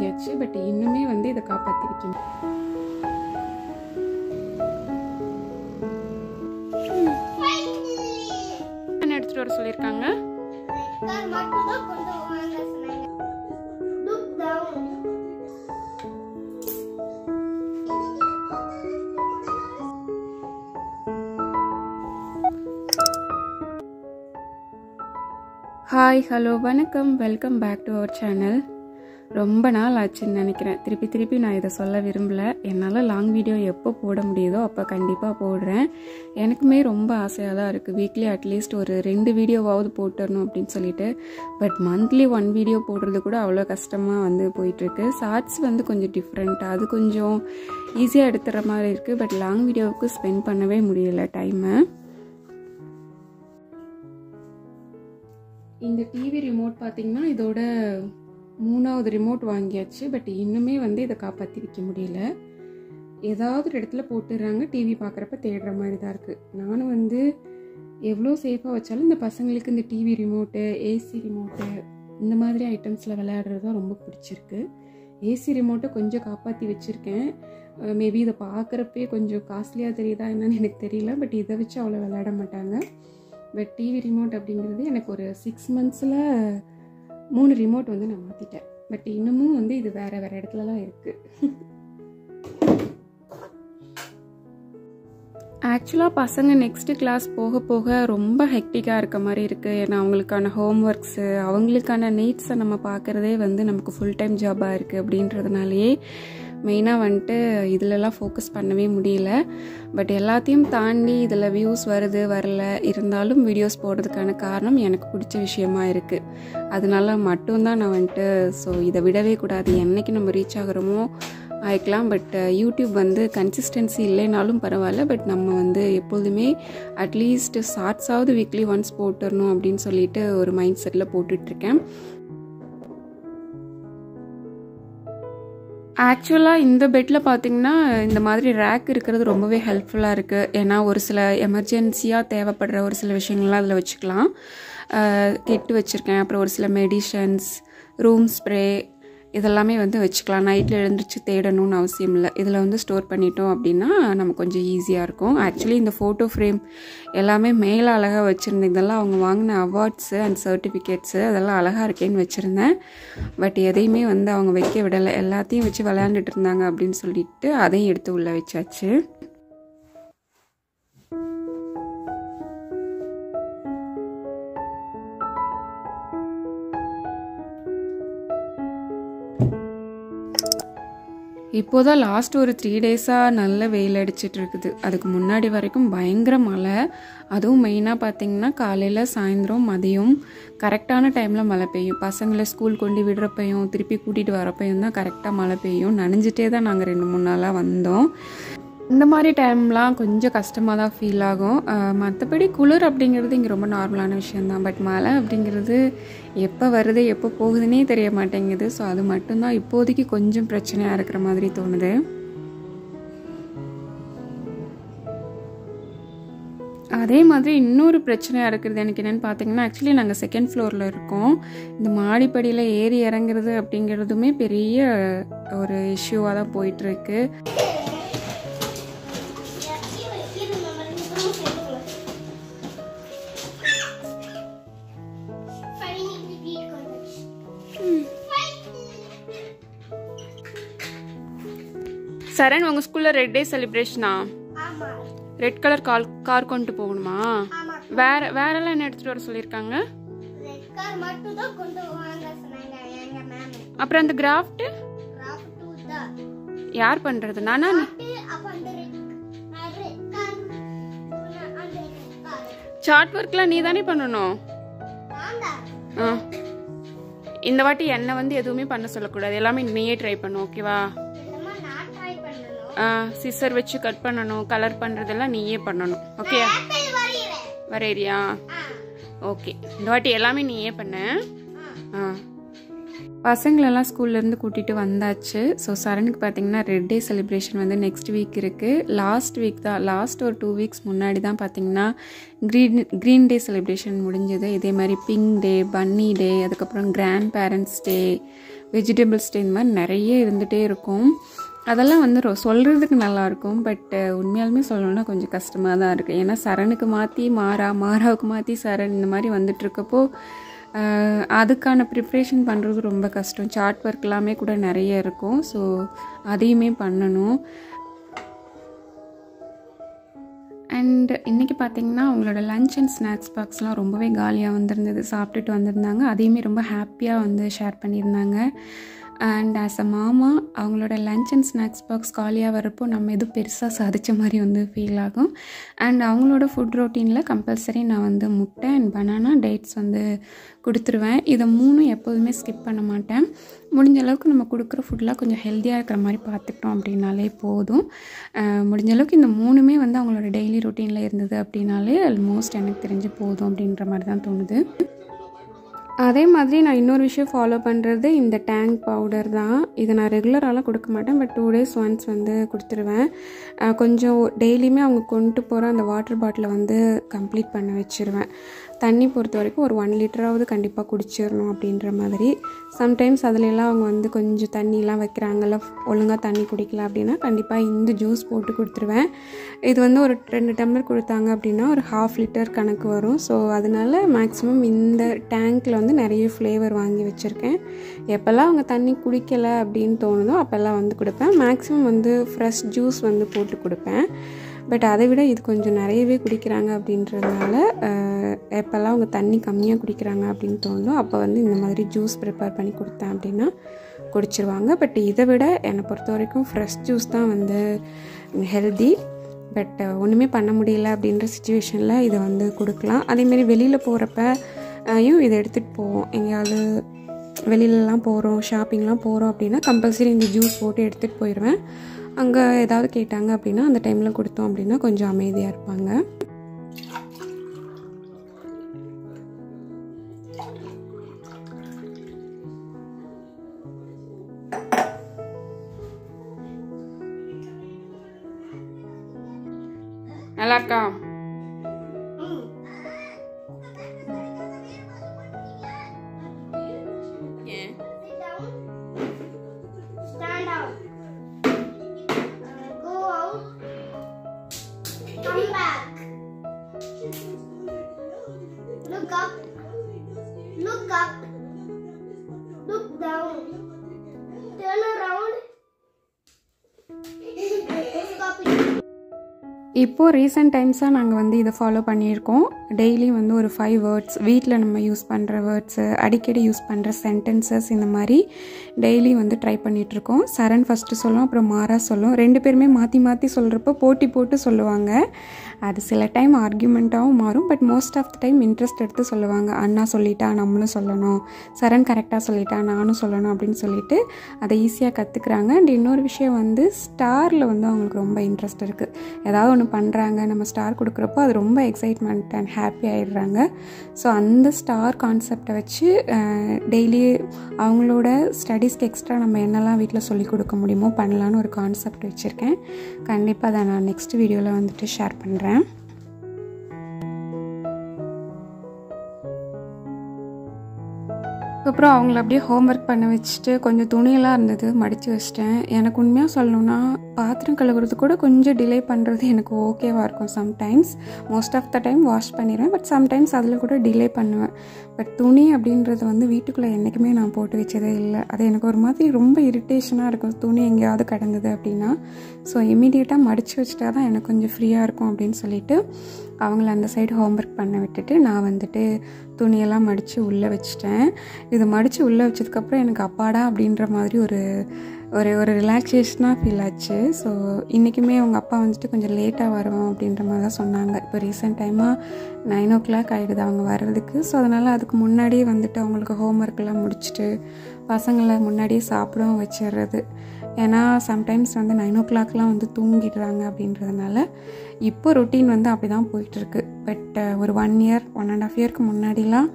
வாங்கியாச்சு. பட் இன்னுமே வந்து இதை காப்பாற்றி வைக்கணும். என்ன எடுத்துட்டு வர சொல்லியிருக்காங்க? ஹாய், ஹலோ, வணக்கம், welcome back to our channel. ரொம்ப நாள் ஆச்சுன்னு நினைக்கிறேன். திருப்பி நான் இதை சொல்ல விரும்பலை. என்னால் லாங் வீடியோ எப்போ போட முடியுதோ அப்போ கண்டிப்பாக போடுறேன். எனக்குமே ரொம்ப ஆசையாக தான் இருக்குது. வீக்லி அட்லீஸ்ட் ஒரு 2 வீடியோவாவது போட்டுடணும் அப்படின்னு சொல்லிட்டு. பட் மந்த்லி 1 வீடியோ போடுறது கூட அவ்வளோ கஷ்டமாக வந்து போயிட்டுருக்கு. ஷார்ட்ஸ் வந்து கொஞ்சம் டிஃப்ரெண்ட்டாக, அது கொஞ்சம் ஈஸியாக எடுத்துகிற மாதிரி இருக்குது. பட் லாங் வீடியோவுக்கு ஸ்பெண்ட் பண்ணவே முடியல டைமை. இந்த டிவி ரிமோட் பார்த்திங்கன்னா இதோட 3வது ரிமோட் வாங்கியாச்சு. பட் இன்னுமே வந்து இதை காப்பாற்றி வைக்க முடியல. ஏதாவது ஒரு இடத்துல போட்டுடுறாங்க. டிவி பார்க்குறப்ப தேடுற மாதிரி தான் இருக்குது. நானும் வந்து எவ்வளோ சேஃபாக வச்சாலும் இந்த பசங்களுக்கு இந்த டிவி ரிமோட்டு, ஏசி ரிமோட்டு, இந்த மாதிரி ஐட்டம்ஸில் விளையாடுறது தான் ரொம்ப பிடிச்சிருக்கு. ஏசி ரிமோட்டை கொஞ்சம் காப்பாற்றி வச்சுருக்கேன். மேபி இதை பார்க்குறப்பே கொஞ்சம் காஸ்ட்லியாக தெரியுதா என்னன்னு எனக்கு தெரியல. பட் இதை வச்சு அவ்வளோ விளையாட மாட்டாங்க. பட் டிவி ரிமோட் அப்படிங்கிறது எனக்கு ஒரு 6 மந்த்ஸில் 3 ரிமோட் வந்து நான் மாற்றிட்டேன். பட் இன்னமும் வந்து இது வேறு இடத்துலலாம் இருக்குது. ஆக்சுவலாக பசங்க நெக்ஸ்ட்டு கிளாஸ் போக போக ரொம்ப ஹெக்டிக்காக இருக்க மாதிரி இருக்குது. ஏன்னா அவங்களுக்கான ஹோம் ஒர்க்ஸு, அவங்களுக்கான நீட்ஸை நம்ம பார்க்குறதே வந்து நமக்கு ஃபுல் டைம் ஜாபாக இருக்குது. அப்படின்றதுனாலேயே மெயினாக வந்துட்டு இதிலலாம் ஃபோக்கஸ் பண்ணவே முடியல. பட் எல்லாத்தையும் தாண்டி இதில் வியூஸ் வருது வரல, இருந்தாலும் வீடியோஸ் போடுறதுக்கான காரணம் எனக்கு பிடிச்ச விஷயமா இருக்குது. அதனால மட்டும்தான் நான் வந்துட்டு இதை விடவே கூடாது. என்றைக்கு நம்ம ரீச் ஆகிறோமோ ஆயிக்கலாம். பட் யூடியூப் வந்து கன்சிஸ்டன்சி இல்லைனாலும் பரவாயில்ல. பட் நம்ம வந்து எப்பொழுதுமே அட்லீஸ்ட் ஷார்ட்ஸாவது வீக்லி ஒன்ஸ் போட்டுடணும் அப்படின்னு சொல்லிட்டு ஒரு மைண்ட் செட்டில் போட்டுட்ருக்கேன். ஆக்சுவலாக இந்த பெட்டில் பார்த்திங்கன்னா இந்த மாதிரி ரேக் இருக்கிறது ரொம்பவே ஹெல்ப்ஃபுல்லாக இருக்குது. ஏன்னா ஒரு சில எமர்ஜென்சியாக தேவைப்படுற ஒரு சில விஷயங்கள்லாம் அதில் வச்சுக்கலாம். கெட்டு வச்சுருக்கேன். அப்புறம் ஒரு சில மெடிஷன்ஸ், ரூம் ஸ்ப்ரே இதெல்லாமே வந்து வச்சுக்கலாம். நைட்டில் எழுந்திரிச்சு தேடணும்னு அவசியம் இல்லை. இதில் வந்து ஸ்டோர் பண்ணிட்டோம் அப்படின்னா நமக்கு கொஞ்சம் ஈஸியாக இருக்கும். ஆக்சுவலி இந்த ஃபோட்டோ ஃப்ரேம் எல்லாமே மேலே அழகாக வச்சுருந்தேன். இதெல்லாம் அவங்க வாங்கின அவார்ட்ஸு அண்ட் சர்டிஃபிகேட்ஸு அதெல்லாம் அழகாக இருக்கேன்னு வச்சுருந்தேன். பட் எதையுமே வந்து அவங்க வைக்க விடலை. எல்லாத்தையும் வச்சு விளையாண்டுட்டு இருந்தாங்க அப்படின்னு சொல்லிட்டு அதையும் எடுத்து உள்ளே வச்சாச்சு. இப்போதான் லாஸ்ட் ஒரு 3 டேஸாக நல்ல வெயில் அடிச்சிட்டு இருக்குது. அதுக்கு முன்னாடி வரைக்கும் பயங்கர மழை. அதுவும் மெயினாக பார்த்திங்கன்னா காலையில், சாயந்தரம், மதியம் கரெக்டான டைமில் மழை பெய்யும். பசங்களை ஸ்கூல் கொண்டு விடுறப்பையும் திருப்பி கூட்டிகிட்டு வரப்பையும் தான் கரெக்டாக மழை பெய்யும். நனைஞ்சிட்டே தான் நாங்கள் 2-3 நாளாக வந்தோம். இந்த மாதிரி டைம்லாம் கொஞ்சம் கஷ்டமாக தான் ஃபீல் ஆகும். மற்றபடி குளிர் அப்படிங்கிறது இங்கே ரொம்ப நார்மலான விஷயந்தான். பட் மழை அப்படிங்கிறது எப்போ வருது எப்போ போகுதுன்னே தெரிய மாட்டேங்குது. ஸோ அது மட்டும்தான் இப்போதைக்கு கொஞ்சம் பிரச்சனையாக இருக்கிற மாதிரி தோணுது. அதே மாதிரி இன்னொரு பிரச்சனையாக இருக்கிறது எனக்கு என்னென்னு பார்த்தீங்கன்னா, ஆக்சுவலி நாங்கள் 2nd ஃப்ளோரில் இருக்கோம். இந்த மாடிப்படியில் ஏறி இறங்குறது அப்படிங்கிறதுமே பெரிய ஒரு இஷ்யூவாக தான் போயிட்டுருக்கு. சரண், உங்கள் ஸ்கூலில் ரெட் டே செலிப்ரேஷனா? ரெட் கலர் கார் கொண்டு போகணுமா? வேறெல்லாம் என்ன எடுத்துகிட்டு வர சொல்லியிருக்காங்க? அப்புறம் அந்த கிராஃப்ட் யார் பண்ணுறது? நானா? சார்ட் ஒர்க்லாம் நீ தானே பண்ணணும். இந்த வாட்டி என்னை வந்து எதுவுமே பண்ண சொல்லக்கூடாது. எல்லாமே நீயே ட்ரை பண்ணு, ஓகேவா? சிசர் வச்சு கட் பண்ணணும், கலர் பண்ணுறதெல்லாம் நீயே பண்ணணும், ஓகே? வரையிறியா? ஓகே, இந்த வாட்டி எல்லாமே நீயே பண்ண. பசங்களெல்லாம் ஸ்கூல்லேருந்து கூட்டிகிட்டு வந்தாச்சு. ஸோ சரணுக்கு பார்த்திங்கன்னா ரெட் டே செலிப்ரேஷன் வந்து நெக்ஸ்ட் வீக் இருக்குது. லாஸ்ட் ஒரு 2 வீக்ஸ் முன்னாடி தான் பார்த்திங்கன்னா க்ரீன் டே செலிப்ரேஷன் முடிஞ்சது. இதே மாதிரி பிங்க் டே, பன்னி டே, அதுக்கப்புறம் கிராண்ட் பேரண்ட்ஸ் டே, வெஜிடபிள்ஸ் இந்த மாதிரி நிறைய இருந்துகிட்டே இருக்கும். அதெல்லாம் வந்து சொல்கிறதுக்கு நல்லாயிருக்கும், பட் உண்மையாலுமே சொல்லணும்னா கொஞ்சம் கஷ்டமாக தான் இருக்குது. ஏன்னா சரணுக்கு மாற்றி மாறாவுக்கு மாற்றி சரண் இந்த மாதிரி வந்துட்டுருக்கப்போ அதுக்கான ப்ரிப்ரேஷன் பண்ணுறது ரொம்ப கஷ்டம். சார்ட் ஒர்க் எல்லாமே கூட நிறைய இருக்கும். ஸோ அதையுமே பண்ணணும். அண்ட் இன்றைக்கி பார்த்திங்கன்னா அவங்களோட லன்ச் அண்ட் ஸ்நாக்ஸ் பாக்ஸ்லாம் ரொம்பவே காலியாக வந்திருந்தது. சாப்பிட்டுட்டு வந்திருந்தாங்க. அதையுமே ரொம்ப ஹாப்பியாக வந்து ஷேர் பண்ணியிருந்தாங்க. அண்ட் ஆஸ் அ மாமா அவங்களோட லன்ச் அண்ட் ஸ்நாக்ஸ் பாக்ஸ் காலியாக வரப்போ நம்ம எதுவும் பெருசாக சாதித்த மாதிரி வந்து ஃபீல் ஆகும். அண்ட் அவங்களோட ஃபுட் ரொட்டீனில் கம்பல்சரி நான் வந்து முட்டை அண்ட் பனானா டேட்ஸ் வந்து கொடுத்துருவேன். இதை 3 எப்போதுமே ஸ்கிப் பண்ண மாட்டேன். முடிஞ்ச அளவுக்கு நம்ம கொடுக்குற ஃபுட்லாம் கொஞ்சம் ஹெல்த்தியாக இருக்கிற மாதிரி பார்த்துக்கிட்டோம் அப்படின்னாலே போதும். முடிஞ்ச அளவுக்கு இந்த 3மே வந்து அவங்களோட டெய்லி ரொட்டீனில் இருந்தது அப்படின்னாலே ஆல்மோஸ்ட் எனக்கு தெரிஞ்சு போதும் அப்படின்ற மாதிரி தான் தோணுது. அதே மாதிரி நான் இன்னொரு விஷயம் ஃபாலோ பண்ணுறது இந்த டேங்க் பவுடர் தான். இதை நான் ரெகுலராலாம் கொடுக்க மாட்டேன், பட் 2 days ஒன்ஸ் வந்து கொடுத்துருவேன். கொஞ்சம் டெய்லியுமே அவங்க கொண்டு போகிற அந்த வாட்டர் பாட்டிலை வந்து கம்ப்ளீட் பண்ண வச்சுருவேன். தண்ணி பொறுத்த வரைக்கும் ஒரு 1 லிட்டராவது கண்டிப்பாக குடிச்சிடணும் அப்படின்ற மாதிரி. சம்டைம்ஸ் அதிலெல்லாம் அவங்க வந்து கொஞ்சம் தண்ணிலாம் வைக்கிறாங்கல்ல, ஒழுங்காக தண்ணி குடிக்கல அப்படின்னா கண்டிப்பாக இந்த ஜூஸ் போட்டு கொடுத்துருவேன். இது வந்து ஒரு 2 டம்ளர் கொடுத்தாங்க அப்படின்னா ஒரு 1/2 லிட்டர் கணக்கு வரும். ஸோ அதனால் மேக்ஸிமம் இந்த டேங்க்கில் வந்து நிறைய ஃப்ளேவர் வாங்கி வச்சுருக்கேன். எப்போல்லாம் அவங்க தண்ணி குடிக்கலை அப்படின்னு தோணுதோ அப்போல்லாம் வந்து கொடுப்பேன். மேக்ஸிமம் வந்து ஃப்ரெஷ் ஜூஸ் வந்து போட்டு கொடுப்பேன். பட் அதை விட இது கொஞ்சம் நிறையவே குடிக்கிறாங்க அப்படின்றதுனால எப்போல்லாம் அவங்க தண்ணி கம்மியாக குடிக்கிறாங்க அப்படின்னு தோணுதோ அப்போ வந்து இந்த மாதிரி ஜூஸ் ப்ரிப்பேர் பண்ணி கொடுத்தேன் அப்படின்னா குடிச்சிருவாங்க. பட் இதை விட என்னை பொறுத்த வரைக்கும் ஃப்ரெஷ் ஜூஸ் தான் வந்து ஹெல்தி. பட் ஒன்றுமே பண்ண முடியல அப்படின்ற சிச்சுவேஷனில் இதை வந்து கொடுக்கலாம். அதேமாரி வெளியில் போகிறப்பையும் இதை எடுத்துகிட்டு போவோம். எங்கேயாவது வெளியிலலாம் போகிறோம், ஷாப்பிங்லாம் போகிறோம் அப்படின்னா கம்பல்சரி இந்த ஜூஸ் போட்டு எடுத்துகிட்டு போயிடுவேன். அங்கே ஏதாவது கேட்டாங்க அப்படின்னா அந்த டைமில் கொடுத்தோம் அப்படின்னா கொஞ்சம் அமைதியாக இருப்பாங்க. நல்லா இருக்கா? இப்போது ரீசெண்ட் டைம்ஸாக நாங்கள் வந்து இதை ஃபாலோ பண்ணியிருக்கோம். டெய்லி வந்து ஒரு 5 வேர்ட்ஸ் வீட்டில் நம்ம யூஸ் பண்ணுற வேர்ட்ஸு, அடிக்கடி யூஸ் பண்ணுற சென்டென்சஸ், இந்த மாதிரி டெய்லி வந்து ட்ரை பண்ணிகிட்ருக்கோம். சரண் ஃபஸ்ட்டு சொல்லும், அப்புறம் மாறா சொல்லும். 2 பேருமே மாற்றி மாற்றி சொல்கிறப்போ போட்டி போட்டு சொல்லுவாங்க. அது சில டைம் ஆர்கியூமெண்ட்டாகவும் மாறும், but most of the time interest எடுத்து சொல்லுவாங்க. அண்ணா சொல்லிட்டா நம்மளும் சொல்லணும், சரண் கரெக்டாக சொல்லிட்டா நானும் சொல்லணும் அப்படின்னு சொல்லிட்டு அதை ஈஸியாக கற்றுக்குறாங்க. அண்ட் இன்னொரு விஷயம் வந்து ஸ்டாரில் வந்து அவங்களுக்கு ரொம்ப இன்ட்ரெஸ்ட் இருக்குது. ஏதாவது ஒன்று பண்ணுறாங்க, நம்ம ஸ்டார் கொடுக்குறப்போ அது ரொம்ப எக்ஸைட்மெண்ட் அண்ட் ஹாப்பி ஆகிடுறாங்க. ஸோ அந்த ஸ்டார் கான்செப்டை வச்சு டெய்லி அவங்களோட ஸ்டடீஸ்க்கு எக்ஸ்ட்ரா நம்ம என்னெல்லாம் வீட்டில் சொல்லிக் கொடுக்க முடியுமோ பண்ணலான்னு ஒரு கான்செப்ட் வச்சுருக்கேன். கண்டிப்பாக அதை நான் நெக்ஸ்ட் வீடியோவில் வந்துட்டு ஷேர் பண்ணுறேன். அதுக்கப்புறம் அவங்கள அப்படியே ஹோம்ஒர்க் பண்ண வச்சுட்டு கொஞ்சம் துணியெல்லாம் இருந்தது மடித்து வச்சிட்டேன். எனக்கு உண்மையாக சொல்லணுன்னா பாத்திரம் கழுவுறது கூட கொஞ்சம் டிலே பண்ணுறது எனக்கு ஓகேவாக இருக்கும். Sometimes most of the time wash பண்ணிடுவேன், பட் சம்டைம்ஸ் அதில் கூட டிலே பண்ணுவேன். பட் துணி அப்படின்றது வந்து வீட்டுக்குள்ளே என்றைக்குமே நான் போட்டு வச்சதே இல்லை. அது எனக்கு ஒரு மாதிரி ரொம்ப இரிட்டேஷனாக இருக்கும் துணி எங்கேயாவது கிடந்தது அப்படின்னா. ஸோ இமீடியட்டாக மடித்து வச்சுட்டா தான் எனக்கு கொஞ்சம் ஃப்ரீயாக இருக்கும் அப்படின்னு சொல்லிட்டு அவங்கள அந்த சைடு ஹோம்ஒர்க் பண்ண விட்டுட்டு நான் வந்துட்டு துணியெல்லாம் மடித்து உள்ளே வச்சிட்டேன். இது மடித்து உள்ளே வச்சதுக்கப்புறம் எனக்கு அப்பாடா அப்படின்ற மாதிரி ஒரு ஒரு ரிலாக்ஸேஷனாக ஃபீல் ஆச்சு. ஸோ இன்றைக்குமே அவங்க அப்பா வந்துட்டு கொஞ்சம் லேட்டாக வருவோம் அப்படின்ற மாதிரி தான் சொன்னாங்க. இப்போ ரீசெண்ட் டைமாக 9 o'clock ஆகிடுது அவங்க வர்றதுக்கு. ஸோ அதனால் அதுக்கு முன்னாடியே வந்துட்டு அவங்களுக்கு ஹோம்ஒர்க்கெல்லாம் முடிச்சுட்டு பசங்களை முன்னாடியே சாப்பிடவும் வச்சிடுறது. ஏன்னா சம்டைம்ஸ் வந்து 9 o'clockலாம் வந்து தூங்கிடுறாங்க அப்படின்றதுனால இப்போ ரொட்டீன் வந்து அப்படி தான் போயிட்டுருக்கு. பட் ஒரு 1 year 1.5 yearக்கு முன்னாடிலாம்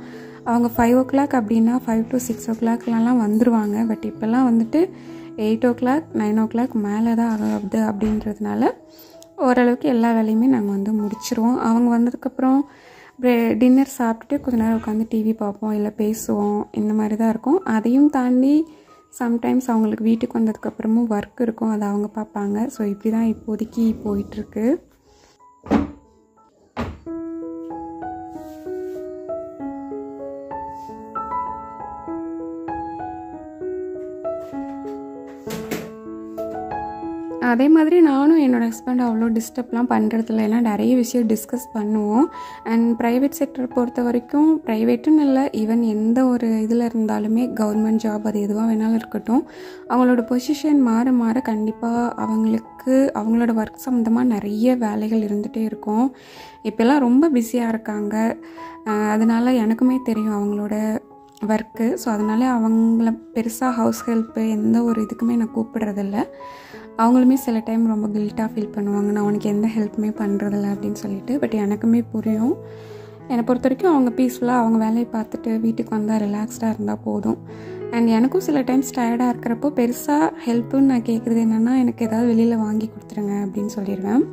அவங்க 5 o'clock அப்படின்னா 5 to 6 o'clockலாம் வந்துடுவாங்க. பட் இப்போல்லாம் வந்துட்டு 8 o'clock 9 o'clock மேலே தான் ஆகுது அப்படின்றதுனால ஓரளவுக்கு எல்லா வேலையுமே நாங்கள் வந்து முடிச்சிருவோம். அவங்க வந்ததுக்கப்புறம் டின்னர் சாப்பிட்டுட்டு கொஞ்ச நேரம் உட்காந்து டிவி பார்ப்போம், இல்லை பேசுவோம், இந்த மாதிரி தான் இருக்கும். அதையும் தாண்டி சம்டைம்ஸ் அவங்களுக்கு வீட்டுக்கு வந்ததுக்கப்புறமும் ஒர்க் இருக்கும், அதை அவங்க பார்ப்பாங்க. ஸோ இப்படி தான் இப்போதைக்கு போயிட்டுருக்கு. அதே மாதிரி நானும் என்னோடய ஹஸ்பண்ட் அவ்வளோ டிஸ்டர்ப்லாம் பண்ணுறதில்ல. ஏன்னா நிறைய விஷயம் டிஸ்கஸ் பண்ணுவோம். அண்ட் ப்ரைவேட் செக்டர் பொறுத்த வரைக்கும், ப்ரைவேட்டுன்னு இல்லை, ஈவன் எந்த ஒரு இதில் இருந்தாலுமே கவர்மெண்ட் ஜாப் அது எதுவாக வேணாலும் இருக்கட்டும், அவங்களோட பொசிஷன் மாற மாற கண்டிப்பாக அவங்களோட ஒர்க் சம்மந்தமாக நிறைய வேலைகள் இருந்துகிட்டே இருக்கும். இப்போல்லாம் ரொம்ப பிஸியாக இருக்காங்க. அதனால் எனக்குமே தெரியும் அவங்களோட ஒர்க்கு. ஸோ அதனால் அவங்கள பெருசாக ஹவுஸ் ஹெல்ப்பு எந்த ஒரு இதுக்குமே நான் கூப்பிடுறதில்ல. அவங்களுமே சில டைம் ரொம்ப கில்ட்டாக ஃபீல் பண்ணுவாங்க, நான் உனக்கு எந்த ஹெல்ப்புமே பண்ணுறதில்ல அப்படின்னு சொல்லிட்டு. பட் எனக்குமே புரியும். என்னை பொறுத்த வரைக்கும் அவங்க பீஸ்ஃபுல்லாக அவங்க வேலையை பார்த்துட்டு வீட்டுக்கு வந்தால் ரிலாக்ஸ்டாக இருந்தால் போதும். அண்ட் எனக்கும் சில டைம்ஸ் டயர்டாக இருக்கிறப்போ பெருசாக ஹெல்ப்புன்னு நான் கேட்குறது என்னென்னா, எனக்கு ஏதாவது வெளியில் வாங்கி கொடுத்துருங்க அப்படின்னு சொல்லிடுவேன்.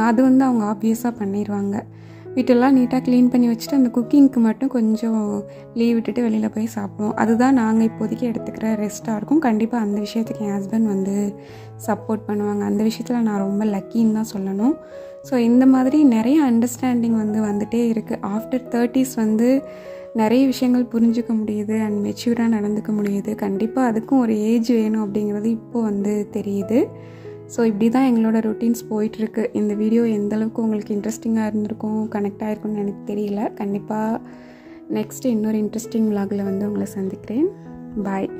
அது அவங்க ஆப்வியஸாக பண்ணிடுவாங்க. வீட்டெல்லாம் நீட்டாக க்ளீன் பண்ணி வச்சுட்டு அந்த குக்கிங்க்கு மட்டும் கொஞ்சம் லீவ் விட்டுட்டு வெளியில் போய் சாப்பிடுவோம். அதுதான் நாங்கள் இப்போதைக்கு எடுத்துக்கிற ரெஸ்ட்டாக இருக்கும். கண்டிப்பாக அந்த விஷயத்துக்கு என் ஹஸ்பண்ட் சப்போர்ட் பண்ணுவாங்க. அந்த விஷயத்தில் நான் ரொம்ப லக்கின்னு தான் சொல்லணும். ஸோ இந்த மாதிரி நிறைய அண்டர்ஸ்டாண்டிங் வந்துகிட்டே இருக்குது. ஆஃப்டர் 30s நிறைய விஷயங்கள் புரிஞ்சுக்க முடியுது அண்ட் மெச்சூராக நடந்துக்க முடியுது. கண்டிப்பாக அதுக்கும் ஒரு ஏஜ் வேணும் அப்படிங்கிறது இப்போது தெரியுது. ஸோ இப்படி தான் எங்களோட ரொட்டீன்ஸ் போயிட்டுருக்கு. இந்த வீடியோ எந்தளவுக்கு உங்களுக்கு இன்ட்ரெஸ்டிங்காக இருந்திருக்கும், கனெக்ட் ஆகிருக்கும்னு எனக்கு தெரியல. கண்டிப்பாக நெக்ஸ்ட்டு இன்னொரு இன்ட்ரெஸ்டிங் விலாகில் உங்களை சந்திக்கிறேன். பாய்.